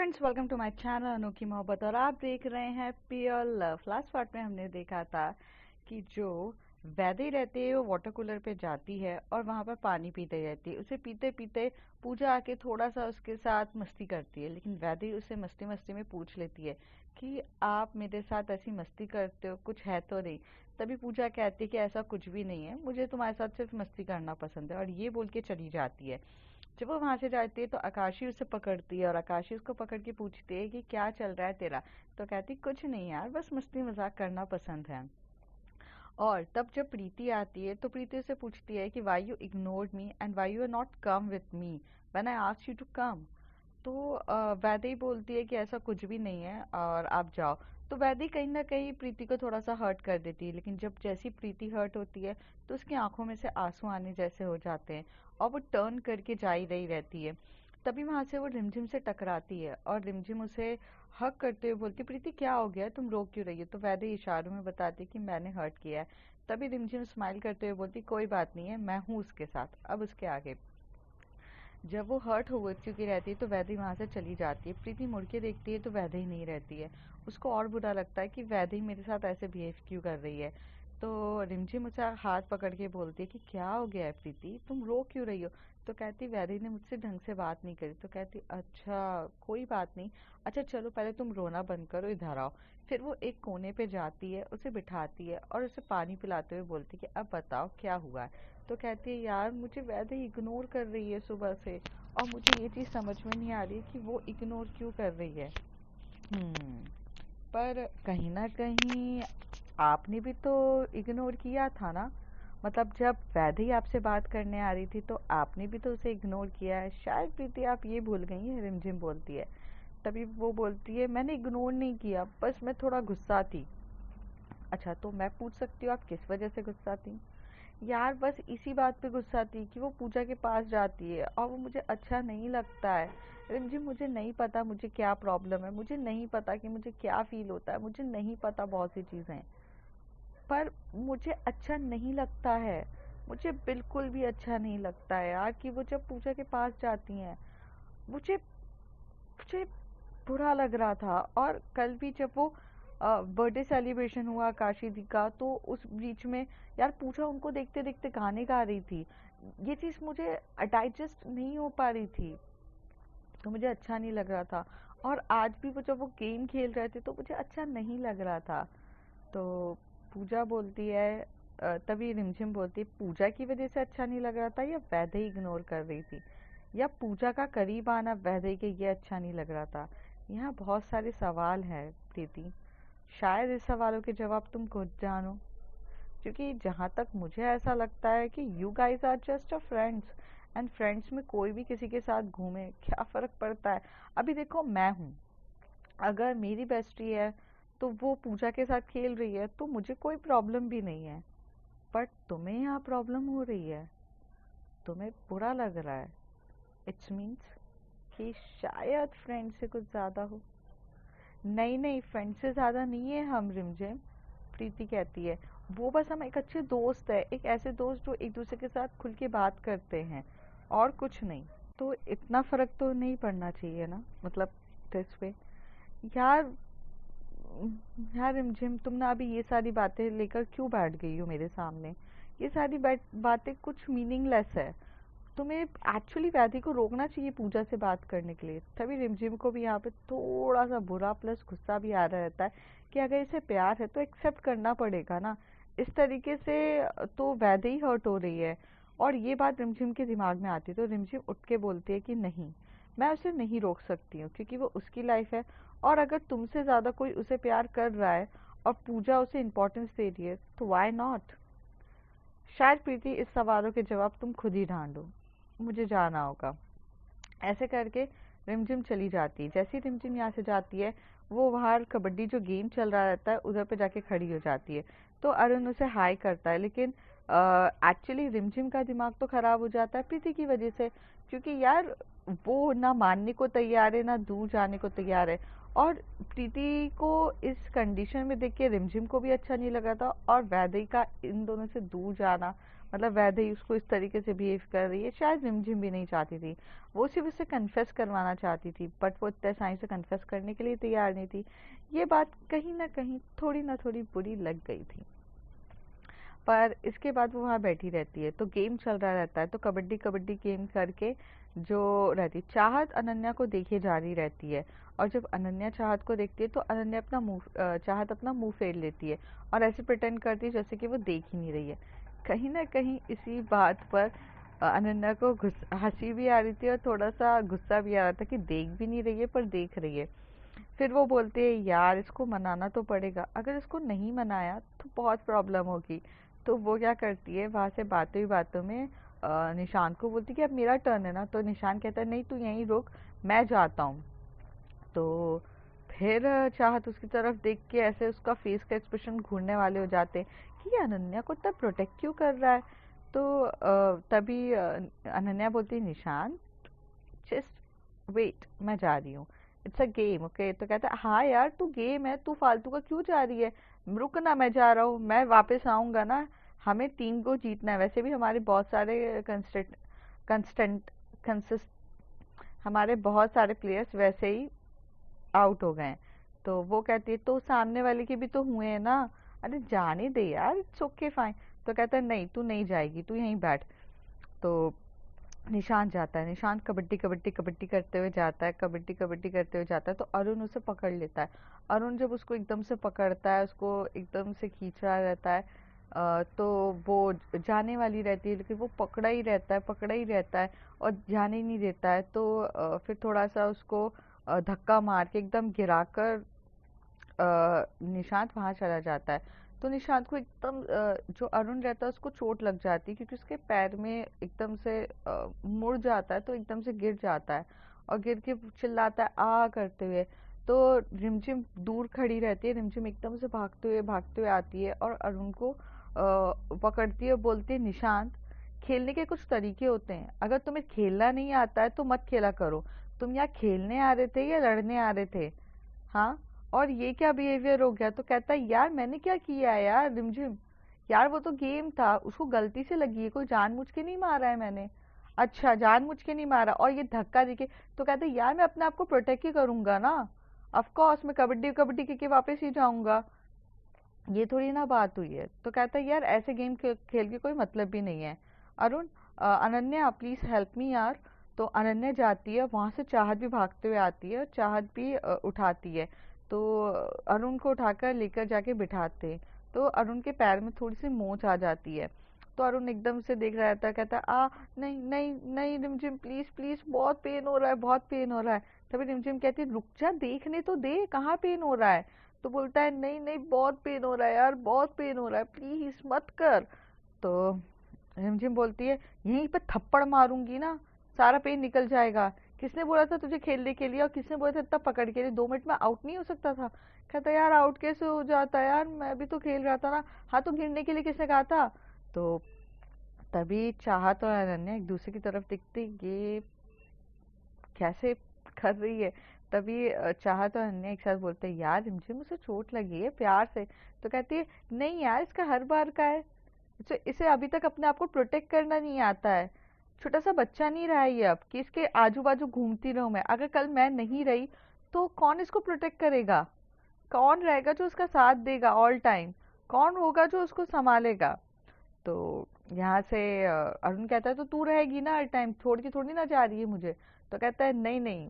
Friends, welcome to my channel Anokhi Mohabbat. और आप देख रहे हैं प्योर लव। लास्ट पार्ट में हमने देखा था कि जो वैदेही रहती है वो वाटर कूलर पे जाती है और वहाँ पर पानी पीते रहती है। उसे पीते पीते पूजा आके थोड़ा सा उसके साथ मस्ती करती है, लेकिन वैदेही उसे मस्ती मस्ती में पूछ लेती है कि आप मेरे साथ ऐसी मस्ती करते हो, कुछ है तो नहीं। तभी पूजा कहती है कि ऐसा कुछ भी नहीं है, मुझे तुम्हारे साथ सिर्फ मस्ती करना पसंद है, और ये बोल के चली जाती है। जब वो वहां से जाती है तो आकाशी उसे पकड़ती है और आकाशी उसको पकड़ के पूछती है कि क्या चल रहा है तेरा। तो कहती कुछ नहीं यार, बस मस्ती मजाक करना पसंद है। और तब जब प्रीति आती है तो प्रीति उसे पूछती है कि why you ignored me and why you are not come with me when I asked you to come. तो वैदेही बोलती है कि ऐसा कुछ भी नहीं है और आप जाओ। तो वैदेही कहीं ना कहीं प्रीति को थोड़ा सा हर्ट कर देती है, लेकिन जब जैसी प्रीति हर्ट होती है तो उसकी आंखों में से आंसू आने जैसे हो जाते हैं और वो टर्न करके जा ही रही रहती है। तभी वहां से वो रिमझिम से टकराती है और रिमझिम उसे हक करते हुए बोलती, प्रीति क्या हो गया, तुम रो क्यों रही हो। तो वैदेही इशारों में बताती कि मैंने हर्ट किया है। तभी रिमझिम स्माइल करते हुए बोलती कोई बात नहीं है, मैं हूँ उसके साथ। अब उसके आगे जब वो हर्ट हो चुकी रहती है तो वैदेही वहां से चली जाती है। प्रीति मुड़ के देखती है तो वैदेही नहीं रहती है। उसको और बुरा लगता है कि वैदेही मेरे साथ ऐसे बिहेव क्यों कर रही है। तो रिमझिम उसे हाथ पकड़ के बोलती है कि क्या हो गया है प्रीति, तुम रो क्यों रही हो। तो कहती वैदेही ने मुझसे ढंग से बात नहीं करी। तो कहती अच्छा कोई बात नहीं, अच्छा चलो पहले तुम रोना बंद करो, इधर आओ। फिर वो एक कोने पे जाती है, उसे बिठाती है और उसे पानी पिलाते हुए बोलती है कि अब बताओ क्या हुआ है। तो कहती है यार मुझे वैदेही इग्नोर कर रही है सुबह से, और मुझे ये चीज़ समझ में नहीं आ रही कि वो इग्नोर क्यों कर रही है। हम्म पर कहीं ना कहीं आपने भी तो इग्नोर किया था ना। मतलब जब वैदेही आपसे बात करने आ रही थी तो आपने भी तो उसे इग्नोर किया है। शायद प्रीति आप ये भूल गई हैं, रिमझिम बोलती है। तभी वो बोलती है मैंने इग्नोर नहीं किया, बस मैं थोड़ा गुस्सा थी। अच्छा तो मैं पूछ सकती हूँ आप किस वजह से गुस्सा थी। यार बस इसी बात पे गुस्सा थी कि वो पूजा के पास जाती है और वो मुझे अच्छा नहीं लगता है। रिमझिम मुझे नहीं पता मुझे क्या प्रॉब्लम है, मुझे नहीं पता कि मुझे क्या फील होता है, मुझे नहीं पता बहुत सी चीज़ें, पर मुझे अच्छा नहीं लगता है। मुझे बिल्कुल भी अच्छा नहीं लगता है यार कि वो जब पूजा के पास जाती हैं, मुझे मुझे बुरा लग रहा था। और कल भी जब वो बर्थडे सेलिब्रेशन हुआ काशी दी का, तो उस बीच में यार पूजा उनको देखते देखते गाने गा रही थी। ये चीज़ मुझे डाइजेस्ट नहीं हो पा रही थी, तो मुझे अच्छा नहीं लग रहा था। और आज भी वो जब वो गेम खेल रहे थे तो मुझे अच्छा नहीं लग रहा था। तो पूजा बोलती है तभी रिमझिम बोलती है पूजा की वजह से अच्छा नहीं लग रहा था या वैदेही इग्नोर कर रही थी, या पूजा का करीब आना वैदेही के ये अच्छा नहीं लग रहा था। यहाँ बहुत सारे सवाल हैं प्रीति, शायद इस सवालों के जवाब तुम खुद जानो। क्योंकि जहाँ तक मुझे ऐसा लगता है कि you guys are just a friends, and friends में कोई भी किसी के साथ घूमे क्या फ़र्क पड़ता है। अभी देखो मैं हूँ, अगर मेरी बेस्टी है तो वो पूजा के साथ खेल रही है तो मुझे कोई प्रॉब्लम भी नहीं है। बट तुम्हें यहाँ प्रॉब्लम हो रही है, तुम्हें बुरा लग रहा है, इट्स मीन्स कि शायद फ्रेंड से कुछ ज़्यादा हो। नहीं नहीं, फ्रेंड से ज़्यादा नहीं है हम रिमझिम, प्रीति कहती है। वो बस हम एक अच्छे दोस्त है, एक ऐसे दोस्त जो एक दूसरे के साथ खुल के बात करते हैं, और कुछ नहीं। तो इतना फर्क तो नहीं पड़ना चाहिए ना, मतलब दिस पे। यार यार रिमझिम, तुम ना अभी ये सारी बातें लेकर क्यों बैठ गई हो मेरे सामने। ये सारी बातें कुछ मीनिंगलेस है। तुम्हें एक्चुअली वैदी को रोकना चाहिए पूजा से बात करने के लिए। तभी रिमझिम को भी यहाँ पे थोड़ा सा बुरा प्लस गुस्सा भी आ रहा रहता है कि अगर इसे प्यार है तो एक्सेप्ट करना पड़ेगा ना। इस तरीके से तो वैदे ही हर्ट हो रही है। और ये बात रिमझिम के दिमाग में आती है तो रिमझिम उठ के बोलती है कि नहीं, मैं उसे नहीं रोक सकती हूँ क्योंकि वो उसकी लाइफ है। और अगर तुमसे ज़्यादा कोई उसे प्यार कर रहा है और पूजा उसे इम्पोर्टेंस दे रही है तो वाई नॉट। शायद प्रीति इस सवालों के जवाब तुम खुद ही ढूंढो, मुझे जाना होगा। ऐसे करके रिमझिम चली जाती है। जैसे ही रिमझिम यहाँ से जाती है, वो बाहर कबड्डी जो गेम चल रहा रहता है उधर पे जाके खड़ी हो जाती है। तो अरुण उसे हाई करता है, लेकिन एक्चुअली रिमझिम का दिमाग तो खराब हो जाता है प्रीति की वजह से। क्योंकि यार वो ना मानने को तैयार है ना दूर जाने को तैयार है। और प्रीति को इस कंडीशन में देख के रिमझिम को भी अच्छा नहीं लगा था, और वैदेही का इन दोनों से दूर जाना मतलब वैदेही उसको इस तरीके से बिहेव कर रही है, शायद रिमझिम भी नहीं चाहती थी। वो सिर्फ उसे कन्फेस करवाना चाहती थी, बट वो इतने आसानी से कन्फेस करने के लिए तैयार नहीं थी। ये बात कहीं ना कहीं थोड़ी ना थोड़ी बुरी लग गई थी। पर इसके बाद वो वहाँ बैठी रहती है, तो गेम चल रहा रहता है, तो कबड्डी कबड्डी गेम करके जो रहती चाहत अनन्या को देखे जा रही रहती है। और जब अनन्या चाहत को देखती है तो अनन्या अपना चाहत अपना मुंह फेर लेती है और ऐसे प्रिटेंड करती है जैसे कि वो देख ही नहीं रही है। कहीं ना कहीं इसी बात पर अनन्या को हंसी भी आ रही थी और थोड़ा सा गुस्सा भी आ रहा था कि देख भी नहीं रही है पर देख रही है। फिर वो बोलते हैं यार इसको मनाना तो पड़ेगा, अगर इसको नहीं मनाया तो बहुत प्रॉब्लम होगी। तो वो क्या करती है, वहां से बातों ही बातों में निशान को बोलती कि अब मेरा टर्न है ना। तो निशान कहता है नहीं तू यहीं रुक, मैं जाता हूँ। तो फिर चाहत उसकी तरफ देख के ऐसे उसका फेस का एक्सप्रेशन घूरने वाले हो जाते हैं कि ये अनन्या को इतना प्रोटेक्ट क्यों कर रहा है। तो तभी अनन्या बोलती है निशान जस्ट वेट, मैं जा रही हूँ, इट्स अ गेम ओके। तो कहता है हाँ यार तू गेम है, तू फालतू का क्यों जा रही है, रुक ना, मैं जा रहा हूँ, मैं वापस आऊंगा ना। हमें टीम को जीतना है, वैसे भी हमारे बहुत सारे कंस्टेंट कंस्टेंट कंसिस्ट हमारे बहुत सारे प्लेयर्स वैसे ही आउट हो गए हैं। तो वो कहती है तो सामने वाले के भी तो हुए हैं ना, अरे जाने दे यार, इट्स ओके फाइन। तो कहता है नहीं तू नहीं जाएगी, तू यहीं बैठ। तो निशांत जाता है, निशांत कबड्डी कबड्डी कबड्डी करते हुए जाता है, कबड्डी कबड्डी करते हुए जाता है। तो अरुण उसे पकड़ लेता है। अरुण जब उसको एकदम से पकड़ता है, उसको एकदम से खींच रहा रहता है, तो वो जाने वाली रहती है लेकिन वो पकड़ा ही रहता है, पकड़ा ही रहता है और जाने ही नहीं देता है। तो फिर थोड़ा सा उसको धक्का मार के एकदम गिराकर निशांत वहां चला जाता है। तो निशांत को एकदम जो अरुण रहता है उसको चोट लग जाती है क्योंकि उसके पैर में एकदम से मुड़ जाता है, तो एकदम से गिर जाता है और गिर के चिल्लाता है आ करते हुए। तो रिमझिम दूर खड़ी रहती है, रिमझिम एकदम से भागते हुए आती है और अरुण को पकड़ती है, बोलती है निशांत खेलने के कुछ तरीके होते हैं, अगर तुम्हें खेलना नहीं आता है तो मत खेला करो। तुम यहाँ खेलने आ रहे थे या लड़ने आ रहे थे? हाँ, और ये क्या बिहेवियर हो गया? तो कहता है यार मैंने क्या किया है यार रिमझिम, यार वो तो गेम था, उसको गलती से लगी है, कोई जानबूझ के नहीं मारा है मैंने। अच्छा जानबूझ के नहीं मारा, और ये धक्का देके? तो कहते हैं यार मैं अपने आप को प्रोटेक्ट ही करूंगा ना, ऑफ कोर्स मैं कबड्डी कबड्डी के वापस ही जाऊंगा, ये थोड़ी ना बात हुई है। तो कहता है यार ऐसे गेम खेल के कोई मतलब भी नहीं है। Arun Ananya please help me यार। तो अनन्या जाती है, वहां से चाहत भी भागते हुए आती है और चाहत भी उठाती है। तो अरुण को उठाकर लेकर जाके बिठाते हैं। तो अरुण के पैर में थोड़ी सी मोच आ जाती है। तो अरुण एकदम से देख रहा था, कहता है आ नहीं नहीं नहीं रिमझिम प्लीज प्लीज, बहुत पेन हो रहा है, बहुत पेन हो रहा है। तभी रिमझिम कहती है रुक जा, देखने तो दे कहाँ पेन हो रहा है। तो बोलता है नहीं नहीं बहुत पेन हो रहा है यार, बहुत पेन हो रहा है, प्लीज मत कर। तो रिमझिम बोलती है यहीं पे थप्पड़ मारूंगी ना, सारा पेन निकल जाएगा। किसने बोला था तुझे खेलने के लिए, और किसने बोला था इतना पकड़ के लिए 2 मिनट में आउट नहीं हो सकता था? कहता यार आउट कैसे हो जाता है यार, मैं भी तो खेल रहा था ना। हाँ तो गिरने के लिए किसने कहा था? तो तभी चाहत और अनन्या एक दूसरे की तरफ दिखते, ये कैसे कर रही है। तभी चाहत और अन्य एक साथ बोलते हैं यार रिमझिम उसे चोट लगी है, प्यार से। तो कहती है नहीं यार इसका हर बार का है, इसे इसे अभी तक अपने आप को प्रोटेक्ट करना नहीं आता है। छोटा सा बच्चा नहीं रहा है ये अब कि इसके आजू बाजू घूमती रहूं मैं, अगर कल मैं नहीं रही तो कौन इसको प्रोटेक्ट करेगा, कौन रहेगा जो उसका साथ देगा ऑल टाइम, कौन होगा जो उसको संभालेगा। तो यहाँ से अरुण कहता है तो तू रहेगी ना हर टाइम, छोड़ के थोड़ी ना जा रही है मुझे। तो कहता है नहीं नहीं,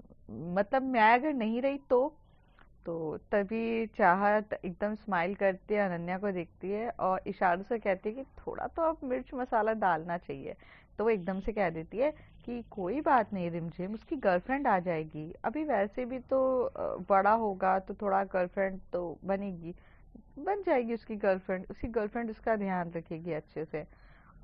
मतलब मैं अगर नहीं रही तो तभी चाहत एकदम स्माइल करती है, अनन्या को देखती है और इशारों से कहती है कि थोड़ा तो अब मिर्च मसाला डालना चाहिए। तो वो एकदम से कह देती है कि कोई बात नहीं रिमझिम, उसकी गर्लफ्रेंड आ जाएगी, अभी वैसे भी तो बड़ा होगा तो थोड़ा गर्लफ्रेंड तो बनेगी, बन जाएगी उसकी गर्लफ्रेंड, उसकी गर्लफ्रेंड उसका ध्यान रखेगी अच्छे से।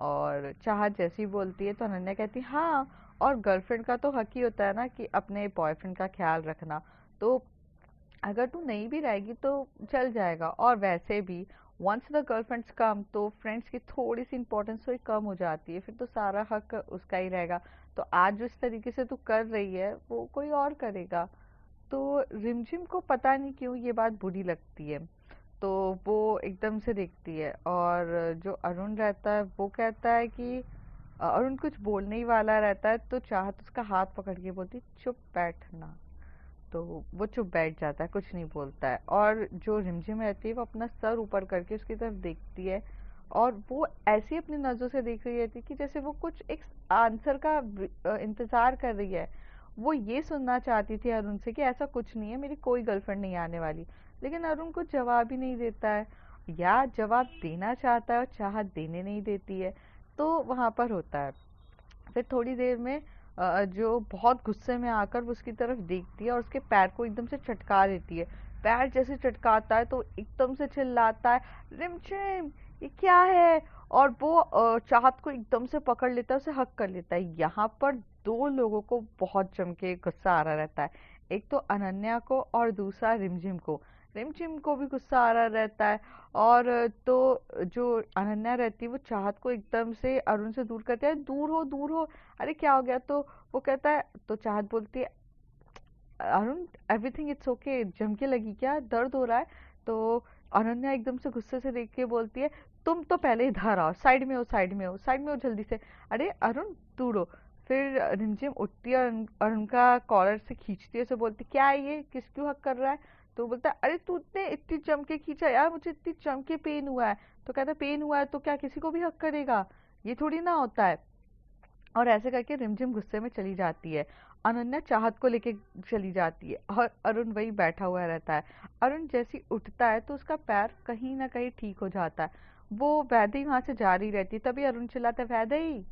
और चाहत जैसी बोलती है तो अनन्या कहती है हाँ, और गर्लफ्रेंड का तो हक ही होता है ना कि अपने बॉयफ्रेंड का ख्याल रखना। तो अगर तू नहीं भी रहेगी तो चल जाएगा, और वैसे भी वंस द गर्लफ्रेंड्स कम तो फ्रेंड्स की थोड़ी सी इंपॉर्टेंस थोड़ी कम हो जाती है, फिर तो सारा हक उसका ही रहेगा। तो आज जिस तरीके से तू कर रही है वो कोई और करेगा। तो रिमझिम को पता नहीं क्यों ये बात बुरी लगती है। तो वो एकदम से देखती है, और जो अरुण रहता है वो कहता है कि अरुण कुछ बोलने ही वाला रहता है, तो चाहत उसका हाथ पकड़ के बोलती चुप बैठना। तो वो चुप बैठ जाता है, कुछ नहीं बोलता है, और जो रिमझिम रहती है वो अपना सर ऊपर करके उसकी तरफ देखती है, और वो ऐसी अपनी नजरों से देख रही रहती है कि जैसे वो कुछ एक आंसर का इंतजार कर रही है। वो ये सुनना चाहती थी अरुण से कि ऐसा कुछ नहीं है, मेरी कोई गर्लफ्रेंड नहीं आने वाली, लेकिन अरुण कुछ जवाब ही नहीं देता है, या जवाब देना चाहता है और चाहत देने नहीं देती है। तो वहां पर होता है, फिर थोड़ी देर में जो बहुत गुस्से में आकर वो उसकी तरफ देखती है और उसके पैर को एकदम से चटका देती है। पैर जैसे चटकाता है तो एकदम से चिल्लाता है, रिमझिम ये क्या है। और वो चाहत को एकदम से पकड़ लेता है, उसे हक कर लेता है। यहाँ पर दो लोगों को बहुत जम के गुस्सा आ रहा रहता है, एक तो अनन्या को और दूसरा रिमझिम को। रिमझिम को भी गुस्सा आ रहा रहता है, और तो जो अनन्या रहती है वो चाहत को एकदम से अरुण से दूर करती है, दूर हो दूर हो, अरे क्या हो गया। तो वो कहता है, तो चाहत बोलती है अरुण एवरीथिंग इट्स ओके, जम के लगी क्या, दर्द हो रहा है। तो अनन्या एकदम से गुस्से से देख के बोलती है तुम तो पहले इधर आओ, साइड में हो साइड में हो साइड में हो जल्दी से, अरे अरुण दूर हो। फिर रिमझिम उठती है और अरुण का कॉलर से खींचती है, उसे बोलती क्या है ये, किस क्यों हक कर रहा है। तो वो बोलता है अरे तूने इतनी जम के खींचा यार, मुझे इतनी जम के पेन हुआ है। तो कहता है पेन हुआ है तो क्या किसी को भी हक करेगा, ये थोड़ी ना होता है। और ऐसे करके रिमझिम गुस्से में चली जाती है, अनन्या चाहत को लेके चली जाती है, और अरुण वही बैठा हुआ रहता है। अरुण जैसे ही उठता है तो उसका पैर कहीं ना कहीं ठीक हो जाता है। वो वैदेही वहां से जा रही रहती है, तभी अरुण चिल्लाता है वैदेही।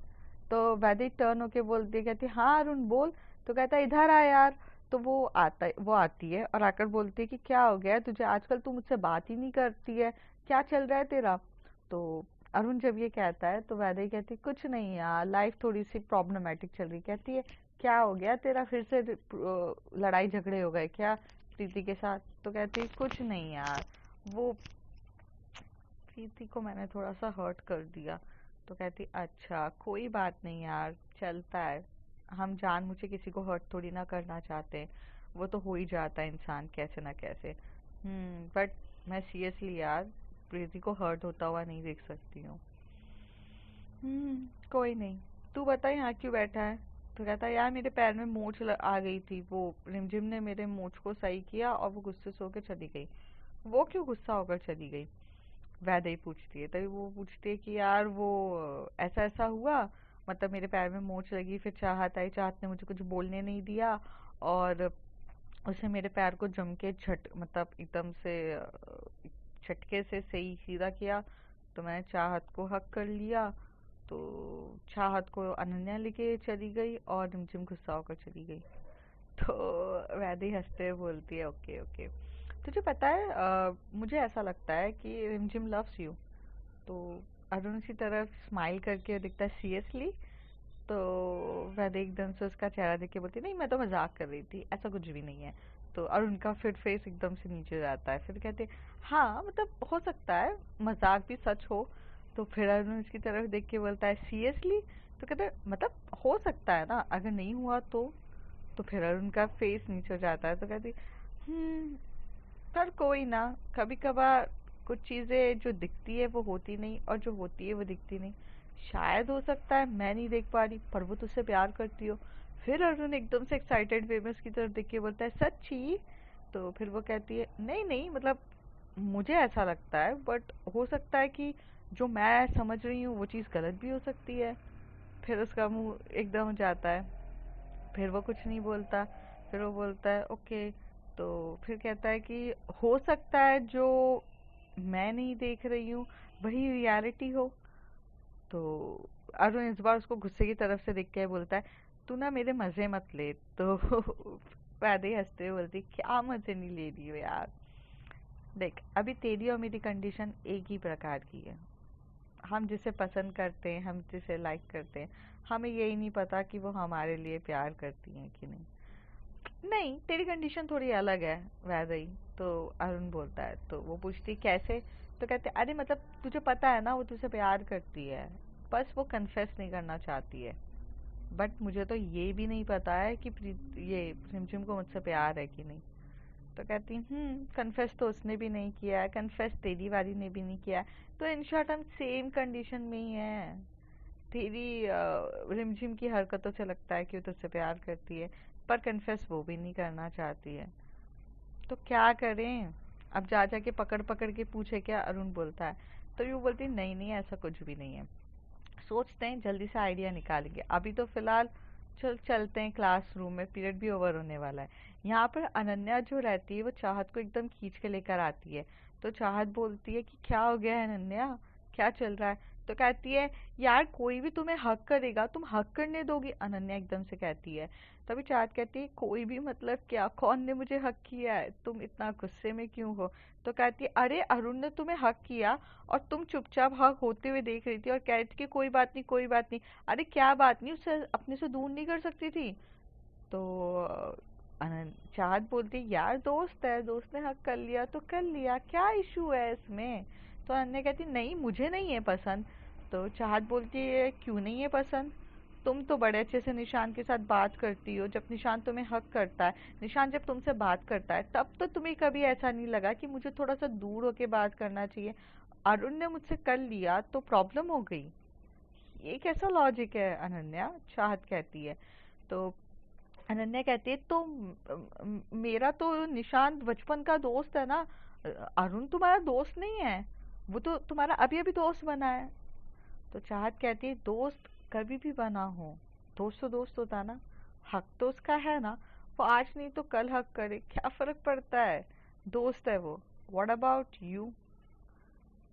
तो वैदेही टर्न होके बोलती है, कहती है हाँ अरुण बोल। तो कहता है इधर आ यार। तो वो आती है और आकर बोलती है कि क्या हो गया है तुझे, आजकल तू मुझसे बात ही नहीं करती है, क्या चल रहा है तेरा। तो अरुण जब ये कहता है तो वैदेही कहती है कुछ नहीं यार, लाइफ थोड़ी सी प्रॉब्लमेटिक चल रही। कहती है क्या हो गया तेरा, फिर से लड़ाई झगड़े हो गए क्या प्रीति के साथ। तो कहती है कुछ नहीं यार, वो प्रीति को मैंने थोड़ा सा हर्ट कर दिया। तो कहती अच्छा कोई बात नहीं यार, चलता है, हम जान मुझे किसी को हर्ट थोड़ी ना करना चाहते, वो तो हो ही जाता है इंसान कैसे ना कैसे। बट मैं सीरियसली यार प्रीति को हर्ट होता हुआ नहीं देख सकती हूँ। कोई नहीं, तू बता यहाँ क्यों बैठा है। तो कहता है यार मेरे पैर में आ गई थी, वो रिमझिम ने मेरे मूंछ को सही किया और वो गुस्से से होकर चली गई। वो क्यों गुस्सा होकर चली गई, वैदेही पूछती है। तभी वो पूछती है कि यार वो ऐसा ऐसा हुआ, मतलब मेरे पैर में मोच लगी, फिर चाहत आई, चाहत ने मुझे कुछ बोलने नहीं दिया, और उसने मेरे पैर को जम के झट मतलब एकदम से झटके से सही सीधा किया। तो मैंने चाहत को हक कर लिया। तो चाहत को अनन्या लेके चली गई और रिमझिम गुस्सा होकर चली गई। तो वैदेही हंसते हुए बोलती है ओके ओके। तुझे पता है मुझे ऐसा लगता है कि रिमझिम लव्स यू। तो अरुण उसी तरफ स्माइल करके दिखता है सीरियसली। तो वैदेही एकदम से उसका चेहरा देख के बोलती है नहीं मैं तो मजाक कर रही थी, ऐसा कुछ भी नहीं है। तो अरुण का फिर फेस एकदम से नीचे जाता है, फिर कहते हाँ मतलब हो सकता है मजाक भी सच हो। तो फिर अरुण उसकी तरफ देख के बोलता है सीरियसली। तो कहते मतलब हो सकता है ना, अगर नहीं हुआ तो फिर अरुण का फेस नीचे हो जाता है। तो कहती हम्म पर कोई ना, कभी कभार कुछ चीजें जो दिखती है वो होती नहीं, और जो होती है वो दिखती नहीं। शायद हो सकता है मैं नहीं देख पा रही पर वो तुझसे प्यार करती हो। फिर अर्जुन एकदम से एक्साइटेड वे में उसकी तरफ देख के बोलता है सच्ची। तो फिर वो कहती है नहीं नहीं मतलब मुझे ऐसा लगता है, बट हो सकता है कि जो मैं समझ रही हूँ वो चीज़ गलत भी हो सकती है। फिर उसका मुंह एकदम हो जाता है, फिर वो कुछ नहीं बोलता। फिर वो बोलता है ओके। तो फिर कहता है कि हो सकता है जो मैं नहीं देख रही हूँ वही रियलिटी हो। तो अरुण इस बार उसको गुस्से की तरफ से देख के बोलता है तू ना मेरे मजे मत ले। तो वैदे हंसते हुए बोलती क्या मजे नहीं ले रही हो यार, देख अभी तेरी और मेरी कंडीशन एक ही प्रकार की है। हम जिसे पसंद करते हैं, हम जिसे लाइक करते हैं, हमें यही नहीं पता कि वो हमारे लिए प्यार करती हैं कि नहीं। नहीं तेरी कंडीशन थोड़ी अलग है वैसे। तो अरुण बोलता है, तो वो पूछती कैसे। तो कहते अरे मतलब तुझे पता है ना वो तुझसे प्यार करती है, बस वो कन्फेस नहीं करना चाहती है। बट मुझे तो ये भी नहीं पता है कि ये रिमझिम को मुझसे प्यार है कि नहीं। तो कहती कन्फेस तो उसने भी नहीं किया है, कन्फेस तेरी वाली ने भी नहीं किया है, तो इन शॉर्ट हम सेम कंडीशन में ही हैं। तेरी रिमझिम की हरकतों से लगता है कि वो तुझसे प्यार करती है, पर कन्फेस वो भी नहीं करना चाहती है। तो क्या करें? अब जा जा के पकड़ पकड़ के पूछे क्या, अरुण बोलता है। तो यूँ बोलती नहीं नहीं ऐसा कुछ भी नहीं है, सोचते हैं जल्दी से आइडिया निकालेंगे, अभी तो फिलहाल चलते हैं क्लासरूम में, पीरियड भी ओवर होने वाला है। यहाँ पर अनन्या जो रहती है वो चाहत को एकदम खींच के लेकर आती है। तो चाहत बोलती है कि क्या हो गया है अनन्या, क्या चल रहा है? तो कहती है यार कोई भी तुम्हें हक करेगा तुम हक करने दोगी, अनन्या एकदम से कहती है। तभी चाहत कहती है कोई भी मतलब क्या, कौन ने मुझे हक किया है, तुम इतना गुस्से में क्यों हो? तो कहती है अरे अरुण ने तुम्हें हक किया और तुम चुपचाप हक होते हुए देख रही थी और कह रही थी कि कोई बात नहीं कोई बात नहीं। अरे क्या बात नहीं, उससे अपने से दूर नहीं कर सकती थी? तो चाहत बोलती यार दोस्त है, दोस्त ने हक कर लिया तो कर लिया, क्या इशू है इसमें? तो अनन्या कहती नहीं मुझे नहीं है पसंद। तो चाहत बोलती है क्यों नहीं है पसंद? तुम तो बड़े अच्छे से निशान के साथ बात करती हो, जब निशान तुम्हें हक करता है, निशान जब तुमसे बात करता है तब तो तुम्हें कभी ऐसा नहीं लगा कि मुझे थोड़ा सा दूर होके बात करना चाहिए? अरुण ने मुझसे कर लिया तो प्रॉब्लम हो गई, ये कैसा लॉजिक है अनन्या? चाहत कहती है। तो अनन्या कहती है तो मेरा तो निशांत बचपन का दोस्त है ना, अरुण तुम्हारा दोस्त नहीं है, वो तो तुम्हारा अभी अभी दोस्त बना है। तो चाहत कहती है दोस्त कभी भी बना हो, दोस्त तो दोस्त होता ना, हक तो उसका है ना, वो आज नहीं तो कल हक करे, क्या फर्क पड़ता है, दोस्त है वो। What about you?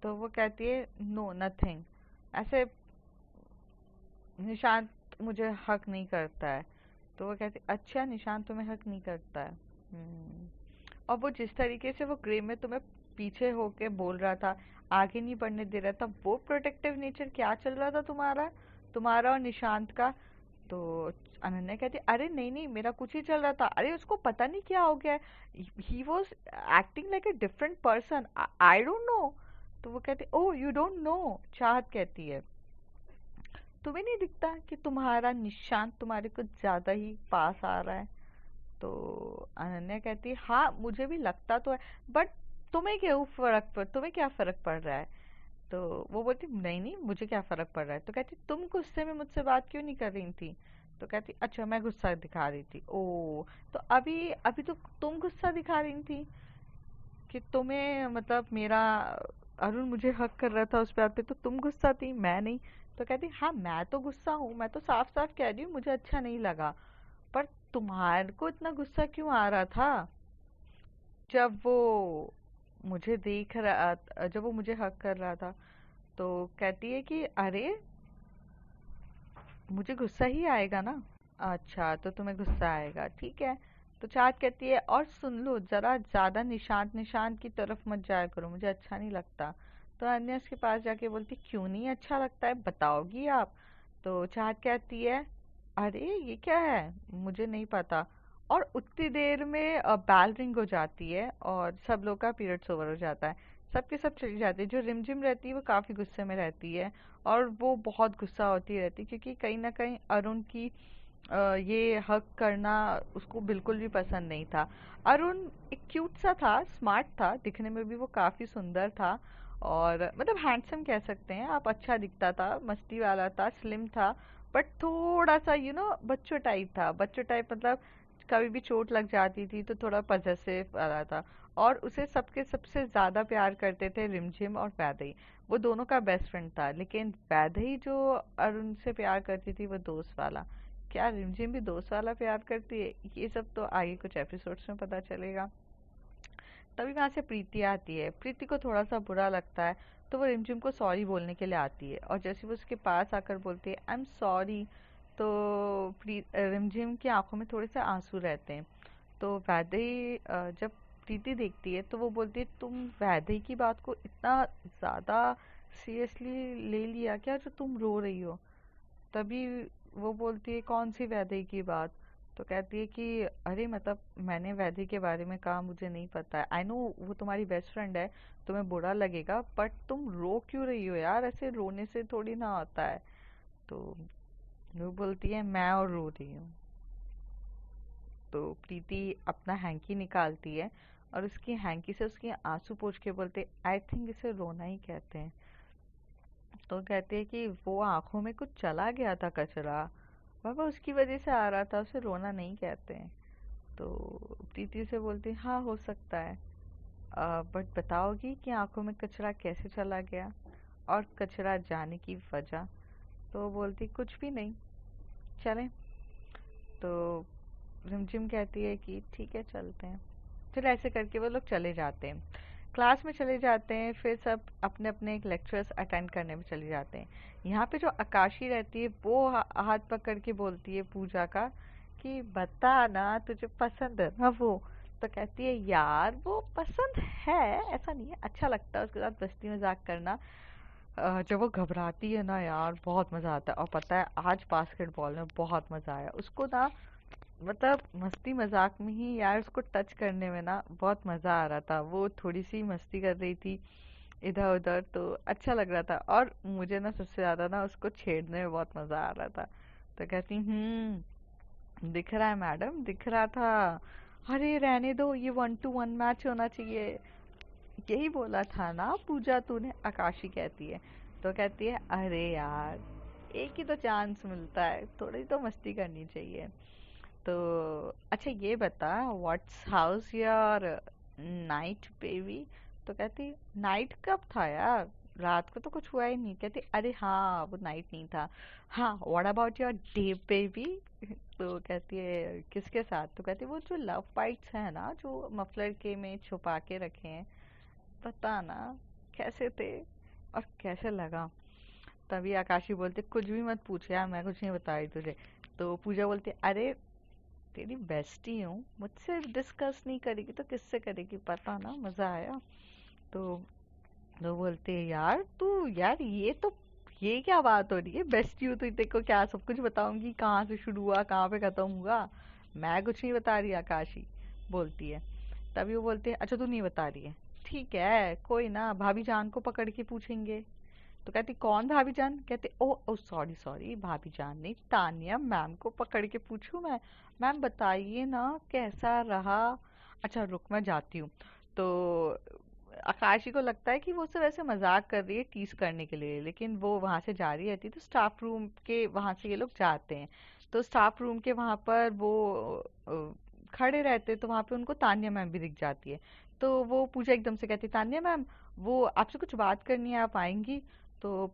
तो वो कहती है नो नथिंग, ऐसे निशांत मुझे हक नहीं करता है। तो वो कहती अच्छा निशांत तुम्हें हक नहीं करता है। और वो जिस तरीके से वो ग्रे में तुम्हें पीछे होके बोल रहा था, आगे नहीं बढ़ने दे रहा था, वो प्रोटेक्टिव नेचर क्या चल रहा था तुम्हारा, तुम्हारा और निशांत का? तो अनन्या कहती अरे नहीं नहीं मेरा कुछ ही चल रहा था, अरे उसको पता नहीं क्या हो गया, he was acting like a different person, I don't know. तो वो कहती ओह यू डोंट नो। चाहत कहती है तुम्हें नहीं दिखता कि तुम्हारा निशांत तुम्हारे कुछ ज्यादा ही पास आ रहा है? तो अनन्या कहती है हाँ मुझे भी लगता तो है, बट तुम्हें क्या फर्क पड़ रहा है? तो वो बोलती नहीं नहीं मुझे क्या फर्क पड़ रहा है। तो कहती तुम गुस्से में मुझसे बात क्यों नहीं कर रही थी? तो कहती अच्छा मैं गुस्सा दिखा रही थी, ओ तो अभी अभी तो तुम गुस्सा दिखा रही थी कि तुम्हें मतलब मेरा अरुण मुझे हक कर रहा था उस बात पे, तो तुम गुस्सा थी मैं नहीं। तो कहती हाँ मैं तो गुस्सा हूँ, मैं तो साफ साफ कह रही हूँ मुझे अच्छा नहीं लगा, पर तुम्हारे को इतना गुस्सा क्यों आ रहा था जब वो मुझे देख रहा, जब वो मुझे हक कर रहा था? तो कहती है कि अरे मुझे गुस्सा ही आएगा ना। अच्छा तो तुम्हें गुस्सा आएगा ठीक है। तो चाहत कहती है और सुन लो जरा ज्यादा निशांत निशांत की तरफ मत जाया करो, मुझे अच्छा नहीं लगता। तो अन्य उसके पास जाके बोलती क्यों नहीं अच्छा लगता है, बताओगी आप? तो चाहत कहती है अरे ये क्या है, मुझे नहीं पता। और उतनी देर में बैल रिंग हो जाती है और सब लोग का पीरियड्स ओवर हो जाता है, सबके सब चली जाती है। जो रिमझिम रहती है वो काफी गुस्से में रहती है और वो बहुत गुस्सा होती रहती है क्योंकि कहीं ना कहीं अरुण की ये हक करना उसको बिल्कुल भी पसंद नहीं था। अरुण एक क्यूट सा था, स्मार्ट था, दिखने में भी वो काफी सुंदर था और मतलब हैंडसम कह सकते हैं आप, अच्छा दिखता था, मस्ती वाला था, स्लिम था, बट थोड़ा सा बच्चों टाइप था। बच्चों टाइप मतलब कभी भी चोट लग जाती थी तो थोड़ा पजेसिव वाला था। और उसे सबके सबसे ज्यादा प्यार करते थे रिमझिम और वैदेही, वो दोनों का बेस्ट फ्रेंड था। लेकिन वैदेही जो अरुण से प्यार करती थी वो दोस्त वाला। क्या रिमझिम भी दोस्त वाला प्यार करती है, ये सब तो आगे कुछ एपिसोड्स में पता चलेगा। तभी वहां से प्रीति आती है, प्रीति को थोड़ा सा बुरा लगता है, तो वो रिमझिम को सॉरी बोलने के लिए आती है और जैसे वो उसके पास आकर बोलती है आई एम सॉरी, तो रिमझिम की आंखों में थोड़े से आंसू रहते हैं। तो वैदेही जब प्रीति देखती है तो वो बोलती है तुम वैदेही की बात को इतना ज्यादा सीरियसली ले लिया क्या जो तुम रो रही हो? तभी वो बोलती है कौन सी वैदेही की बात? तो कहती है कि अरे मतलब मैंने वैदेही के बारे में कहा मुझे नहीं पता है, आई नो वो तुम्हारी बेस्ट फ्रेंड है, तुम्हें बुरा लगेगा, बट तुम रो क्यों रही हो यार, ऐसे रोने से थोड़ी ना होता है। तो वो बोलती है मैं और रो रही हूँ। तो प्रीति अपना हैंकी निकालती है और उसकी हैंकी से उसके आंसू पोंछ के बोलते, आई थिंक इसे रोना ही कहते हैं। तो कहते हैं कि वो आंखों में कुछ चला गया था कचरा, बाबा उसकी वजह से आ रहा था, उसे रोना नहीं कहते हैं। तो प्रीति से बोलती, हाँ हो सकता है, बट बताओगी कि आंखों में कचरा कैसे चला गया और कचरा जाने की वजह? तो वो बोलती, कुछ भी नहीं, चलें। तो रिमझिम कहती है कि ठीक है चलते हैं। फिर ऐसे करके वो लोग चले जाते हैं, क्लास में चले जाते हैं। फिर सब अपने अपने एक लेक्चर्स अटेंड करने में चले जाते हैं। यहाँ पे जो आकाशी रहती है वो हाथ पकड़ के बोलती है पूजा का कि बता ना तुझे पसंद है ना वो। तो कहती है यार वो पसंद है, ऐसा नहीं है, अच्छा लगता है उसके साथ मस्ती मजाक करना। जब वो घबराती है ना यार बहुत मजा आता है। और पता है आज बास्केटबॉल में बहुत मजा आया उसको ना, मतलब मस्ती मजाक में ही यार उसको टच करने में ना बहुत मजा आ रहा था। वो थोड़ी सी मस्ती कर रही थी इधर उधर, तो अच्छा लग रहा था। और मुझे ना सबसे ज्यादा ना उसको छेड़ने में बहुत मजा आ रहा था। तो कहती, दिख रहा है मैडम, दिख रहा था। अरे रहने दो, ये 1-to-1 मैच होना चाहिए, यही बोला था ना पूजा तूने, आकाशी कहती है। तो कहती है अरे यार एक ही तो चांस मिलता है, थोड़ी तो मस्ती करनी चाहिए। तो अच्छा ये बता, what's house your night baby? तो कहती, नाइट कब था यार, रात को तो कुछ हुआ ही नहीं। कहती अरे हाँ वो नाइट नहीं था। हाँ what about your day baby? तो कहती है किसके साथ? तो कहती वो जो लव बाइट्स है ना जो मफलर के में छुपा के रखे हैं, पता ना कैसे थे और कैसे लगा। तभी आकाशी बोलते, कुछ भी मत पूछ यार, मैं कुछ नहीं बता रही तुझे। तो पूजा बोलती, अरे तेरी बेस्टी हूँ, मुझसे डिस्कस नहीं करेगी तो किससे करेगी, पता ना मजा आया। तो वो बोलते हैं यार तू, यार ये क्या बात हो रही है, बेस्टी हूँ तो तेरे को क्या सब कुछ बताऊंगी, कहाँ से शुरू हुआ कहाँ पे खत्म हुआ? मैं कुछ नहीं बता रही, आकाशी बोलती है। तभी वो बोलते हैं अच्छा तू नहीं बता रही है, ठीक है कोई ना, भाभी जान को पकड़ के पूछेंगे। तो कहती कौन भाभी जान? कहते ओ ओ सॉरी सॉरी, भाभी जान नहीं, तानिया मैम को पकड़ के पूछूं मैं? मैम बताइए ना कैसा रहा। अच्छा रुक मैं जाती हूँ। तो आकाशी को लगता है कि वो सिर्फ ऐसे मजाक कर रही है टीज करने के लिए, लेकिन वो वहां से जा रही रहती है। तो स्टाफ रूम के वहां से ये लोग जाते हैं। तो स्टाफ रूम के वहां पर वो खड़े रहते हैं, तो वहां पे उनको तानिया मैम भी दिख जाती है। तो वो पूजा एकदम से कहती है, तानिया मैम वो आपसे कुछ बात करनी है, आप आएंगी? तो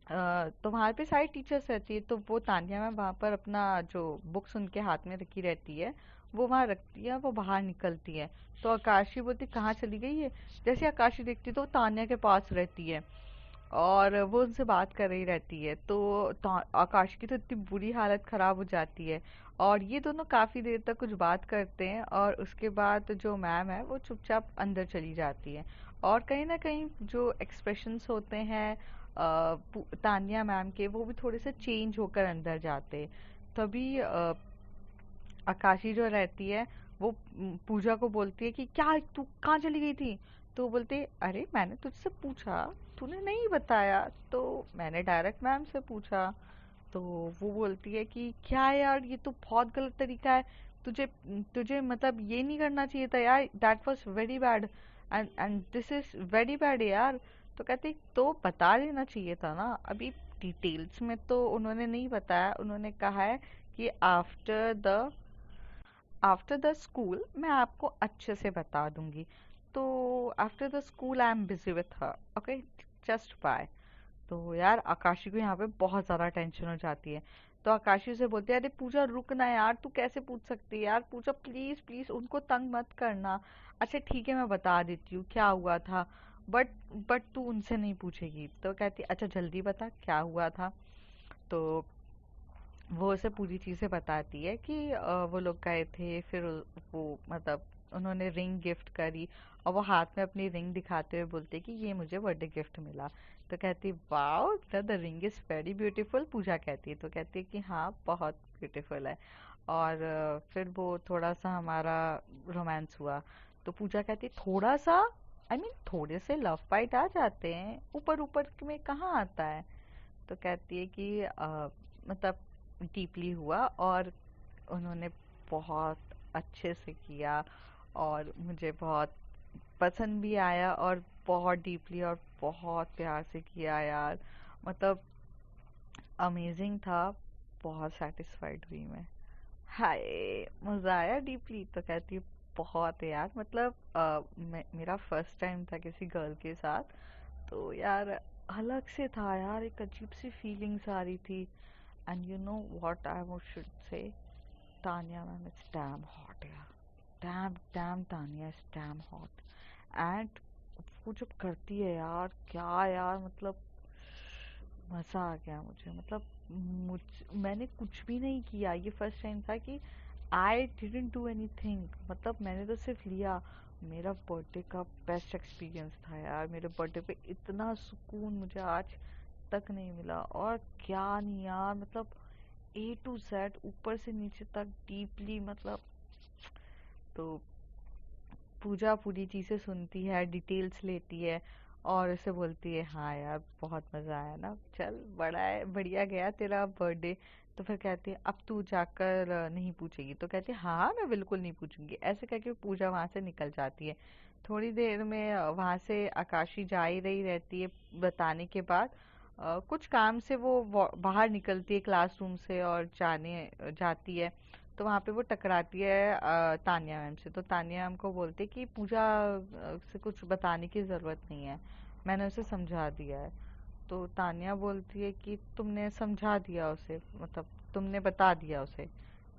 तो वहाँ पे सारी टीचर्स रहती है, तो वो तानिया मैम वहाँ पर अपना जो बुक्स उनके हाथ में रखी रहती है वो वहाँ रखती है, वो बाहर निकलती है। तो आकाशी बोलती कहाँ चली गई है? जैसे आकाशी देखती है तो वो तानिया के पास रहती है और वो उनसे बात कर रही रहती है। तो आकाश की तो इतनी बुरी हालत खराब हो जाती है और ये दोनों काफी देर तक कुछ बात करते हैं और उसके बाद जो मैम है वो चुपचाप अंदर चली जाती है। और कहीं ना कहीं जो एक्सप्रेशंस होते हैं तानिया मैम के, वो भी थोड़े से चेंज होकर अंदर जाते हैं। तभी आकाशी जो रहती है वो पूजा को बोलती है कि क्या तू कहाँ चली गई थी? तो बोलते अरे मैंने तुझसे पूछा, तूने नहीं बताया, तो मैंने डायरेक्ट मैम से पूछा। तो वो बोलती है कि क्या यार ये तो बहुत गलत तरीका है, तुझे तुझे मतलब ये नहीं करना चाहिए था यार, that was very bad and this is very bad यार। तो कहते तो बता देना चाहिए था ना, अभी डिटेल्स में तो उन्होंने नहीं बताया, उन्होंने कहा है कि आफ्टर द स्कूल मैं आपको अच्छे से बता दूंगी। तो after the school I am busy with her, okay just by. तो यार आकाशी को यहाँ पे बहुत ज्यादा टेंशन हो जाती है। तो आकाशी से बोलती है अरे पूजा रुक ना यार, तू कैसे पूछ सकती है यार, पूजा प्लीज प्लीज उनको तंग मत करना। अच्छा ठीक है मैं बता देती हूँ क्या हुआ था, बट बट तू उनसे नहीं पूछेगी। तो कहती अच्छा जल्दी बता क्या हुआ था। तो वो उसे पूरी चीजें बताती है कि वो लोग गए थे, फिर वो मतलब उन्होंने रिंग गिफ्ट करी और वो हाथ में अपनी रिंग दिखाते हुए बोलते कि ये मुझे बर्थडे गिफ्ट मिला। तो कहती wow the ring is very beautiful, Pooja कहती है। तो कहती है कि हाँ बहुत ब्यूटीफुल है। और फिर वो थोड़ा सा हमारा रोमांस हुआ। तो पूजा कहती थोड़ा सा, आई मीन थोड़े से लव फाइट आ जाते हैं, ऊपर ऊपर में कहाँ आता है। तो कहती है कि मतलब डीपली हुआ और उन्होंने बहुत अच्छे से किया और मुझे बहुत पसंद भी आया और बहुत डीपली और बहुत प्यार से किया यार। मतलब अमेजिंग था। बहुत सेटिस्फाइड हुई मैं। हाय, मजा आया डीपली तो कहती बहुत है यार। मतलब मेरा फर्स्ट टाइम था किसी गर्ल के साथ। तो यार अलग से था यार, एक अजीब सी फीलिंग्स आ रही थी। And you know what I should say, Tania ma'am is damn hot यार। Damn damn Tania is damn hot. And वो जब करती है यार, क्या यार, मतलब मज़ा आ गया मुझे। मतलब मुझ मैंने कुछ भी नहीं किया, ये फर्स्ट टाइम था कि आई डिडंट डू एनीथिंग। मतलब मैंने तो सिर्फ लिया। मेरा बर्थडे का बेस्ट एक्सपीरियंस था यार। मेरे बर्थडे पे इतना सुकून मुझे आज तक नहीं मिला। और क्या नहीं यार, मतलब ए टू जेड ऊपर से नीचे तक डीपली। मतलब तो पूजा पूरी चीज़ें सुनती है, डिटेल्स लेती है और उसे बोलती है हाँ यार बहुत मज़ा आया ना, चल बड़ा है, बढ़िया गया तेरा बर्थडे। तो फिर कहती है अब तू जाकर नहीं पूछेगी? तो कहती है हाँ हाँ मैं बिल्कुल नहीं पूछूंगी। ऐसे करके पूजा वहाँ से निकल जाती है। थोड़ी देर में वहाँ से आकाशी जा ही रही रहती है बताने के बाद। कुछ काम से वो बाहर निकलती है क्लासरूम से और जाती है। तो वहाँ पे वो टकराती है तानिया मैम से। तो तानिया मैम को बोलती है कि पूजा से कुछ बताने की ज़रूरत नहीं है, मैंने उसे समझा दिया है। तो तानिया बोलती है कि तुमने समझा दिया उसे, मतलब तुमने बता दिया उसे?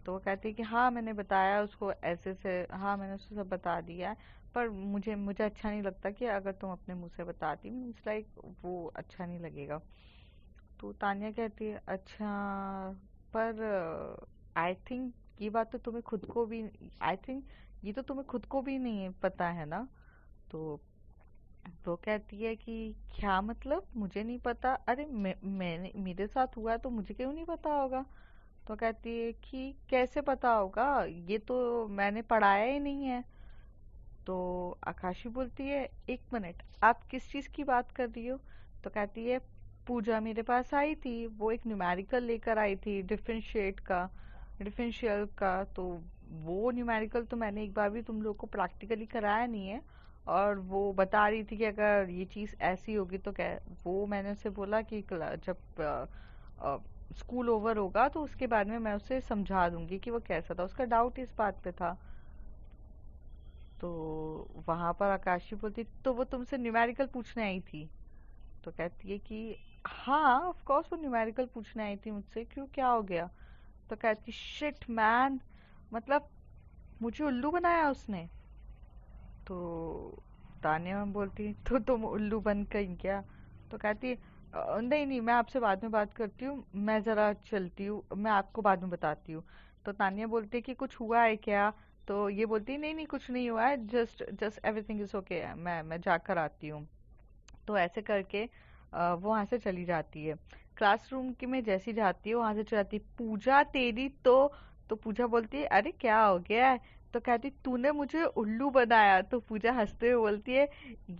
तो वो कहती है कि हाँ मैंने बताया उसको ऐसे से, हाँ मैंने उसको सब बता दिया है। पर मुझे मुझे अच्छा नहीं लगता कि अगर तुम अपने मुंह से बताती, मीन्स लाइक वो अच्छा नहीं लगेगा। तो तानिया कहती है अच्छा, पर आई थिंक ये बात तो तुम्हें खुद को भी, आई थिंक ये तो तुम्हें खुद को भी नहीं पता है ना? तो वो कहती है कि क्या मतलब मुझे नहीं पता? अरे मैंने, मेरे साथ हुआ है तो मुझे क्यों नहीं पता होगा? तो कहती है कि कैसे पता होगा, ये तो मैंने पढ़ाया ही नहीं है। तो आकाशी बोलती है एक मिनट, आप किस चीज़ की बात कर रही हो? तो कहती है पूजा मेरे पास आई थी, वो एक न्यूमेरिकल लेकर आई थी डिफरेंशिएट का, डिफरेंशियल का। तो वो न्यूमेरिकल तो मैंने एक बार भी तुम लोग को प्रैक्टिकली कराया नहीं है। और वो बता रही थी कि अगर ये चीज़ ऐसी होगी तो क्या। वो मैंने उसे बोला कि जब स्कूल ओवर होगा तो उसके बाद में मैं उसे समझा दूंगी कि वो कैसा था, उसका डाउट इस बात पे था। तो वहां पर आकाशी बोलती तो वो तुमसे न्यूमेरिकल पूछने आई थी? तो कहती है कि हाँ ऑफ कोर्स वो न्यूमेरिकल पूछने आई थी मुझसे, क्यों क्या हो गया? तो कहती शिट मैन, मतलब मुझे उल्लू बनाया उसने। तो तानिया मैम बोलती तो तुम उल्लू बन गई क्या? तो कहती नहीं नहीं मैं आपसे बाद में बात करती हूँ, मैं ज़रा चलती हूँ, मैं आपको बाद में बताती हूँ। तो तानिया बोलती है कि कुछ हुआ है क्या? तो ये बोलती है नहीं नहीं कुछ नहीं हुआ है, just just everything is okay, मैं जाकर आती हूँ। तो ऐसे करके वो वहाँ से चली जाती है। क्लासरूम की में जैसी जाती है वहाँ से चली जाती है, पूजा तेरी तो पूजा बोलती है अरे क्या हो गया है? तो कहती तूने मुझे उल्लू बनाया। तो पूजा हंसते हुए बोलती है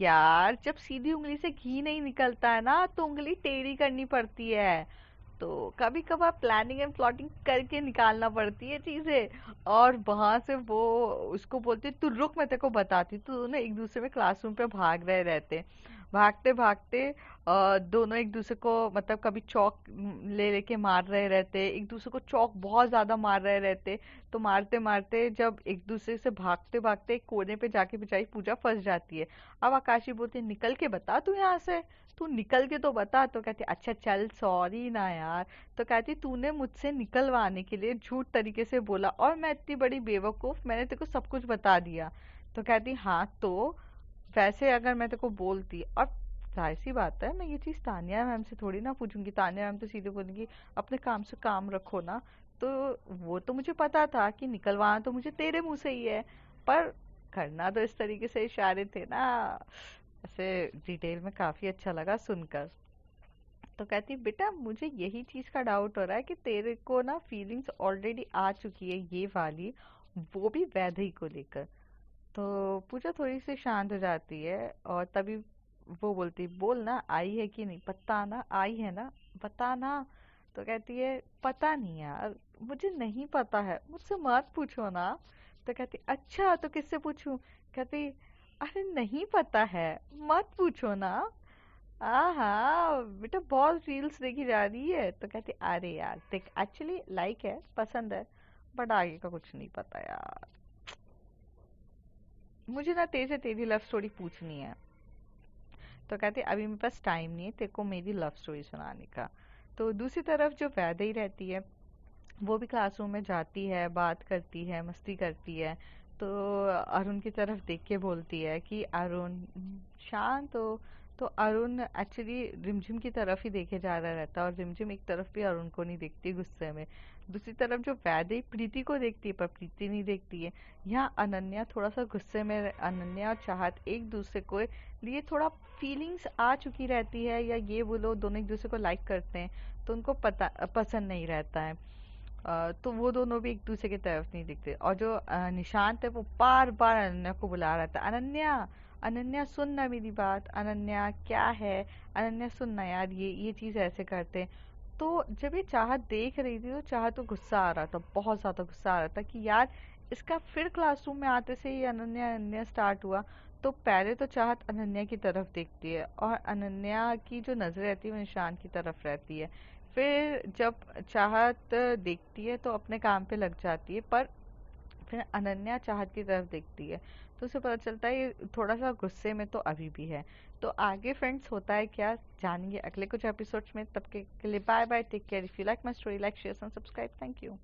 यार जब सीधी उंगली से घी नहीं निकलता है ना तो उंगली टेढ़ी करनी पड़ती है। तो कभी कभार प्लानिंग एंड प्लॉटिंग करके निकालना पड़ती है चीजें। और वहां से वो उसको बोलती तू रुक मैं तेरे को बताती। तो दोनों एक दूसरे में क्लासरूम पे भाग रहे रहते, भागते भागते दोनों एक दूसरे को मतलब कभी चौक ले लेके मार रहे रहते, एक दूसरे को चौक बहुत ज्यादा मार रहे रहते। तो मारते मारते जब एक दूसरे से भागते भागते एक कोने पे जाके बेचारी पूजा फंस जाती है। अब आकाशी बोलती है निकल के बता तू यहाँ से, तू निकल के तो बता। तो कहती अच्छा चल सॉरी ना यार। तो कहती तूने मुझसे निकलवाने के लिए झूठ तरीके से बोला और मैं इतनी बड़ी बेवकूफ, मैंने तेरे को सब कुछ बता दिया। तो कहती हाँ तो वैसे अगर मैं तेरे को बोलती, और जाहिर सी बात है मैं ये चीज तानिया मैम से थोड़ी ना पूछूंगी, तानिया मैम तो सीधे बोलेंगी अपने काम से काम रखो ना। तो वो तो मुझे पता था कि निकलवाना तो मुझे तेरे मुंह से ही है, पर करना तो इस तरीके से इशारे थे ना। ऐसे डिटेल में काफी अच्छा लगा सुनकर। तो कहती बेटा मुझे यही चीज का डाउट हो रहा है कि तेरे को ना फीलिंग्स ऑलरेडी आ चुकी है ये वाली, वो भी वैदेही को लेकर। तो पूजा थोड़ी सी शांत हो जाती है और तभी वो बोलती बोल ना आई है कि नहीं, बता ना आई है ना, बता ना। तो कहती है पता नहीं यार, मुझे नहीं पता है, मुझसे मत पूछो ना। तो कहती अच्छा तो किससे पूछूं? कहती अरे नहीं पता है, मत पूछो ना। हाँ बेटा बहुत रील्स देखी जा रही है। तो कहती अरे यार देख एक्चुअली लाइक है, पसंद है, बट आगे का कुछ नहीं पता यार, मुझे ना तेरे से तेरी लव स्टोरी पूछनी है। तो कहती अभी मेरे पास टाइम नहीं है तेरे को मेरी लव स्टोरी सुनाने का। तो दूसरी तरफ जो वैदेही रहती है वो भी क्लासरूम में जाती है, बात करती है, मस्ती करती है। तो अरुण की तरफ देख के बोलती है कि अरुण शांत हो। तो अरुण एक्चुअली रिमझिम की तरफ ही देखे जा रहा रहता है और रिमझिम एक तरफ भी अरुण को नहीं देखती गुस्से में। दूसरी तरफ जो वैदेही प्रीति को देखती है पर प्रीति नहीं देखती है। यहाँ अनन्या थोड़ा सा गुस्से में अनन्या और चाहत एक दूसरे को लिए थोड़ा फीलिंग्स आ चुकी रहती है, या ये वो लोग दोनों एक दूसरे को लाइक करते हैं तो उनको पता पसंद नहीं रहता है। तो वो दोनों भी एक दूसरे की तरफ नहीं दिखते, और जो निशांत है वो बार बार अनन्या को बुला रहा था, अनन्या अनन्या सुन ना मेरी बात, अनन्या क्या है, अनन्या सुन ना यार, ये चीज़ ऐसे करते हैं। तो जब ये चाहत देख रही थी तो चाहत को गुस्सा आ रहा था, बहुत ज़्यादा गुस्सा आ रहा था कि यार इसका फिर क्लासरूम में आते से ही अनन्या अनन्या स्टार्ट हुआ। तो पहले तो चाहत अनन्या की तरफ देखती है और अनन्या की जो नज़र रहती है वो निशान की तरफ रहती है। फिर जब चाहत देखती है तो अपने काम पे लग जाती है, पर फिर अनन्या चाहत की तरफ देखती है तो उसे पता चलता है ये थोड़ा सा गुस्से में तो अभी भी है। तो आगे फ्रेंड्स होता है क्या जानेंगे अगले कुछ एपिसोड्स में। तब के लिए bye bye, take care. If you like my story like share and subscribe. Thank you.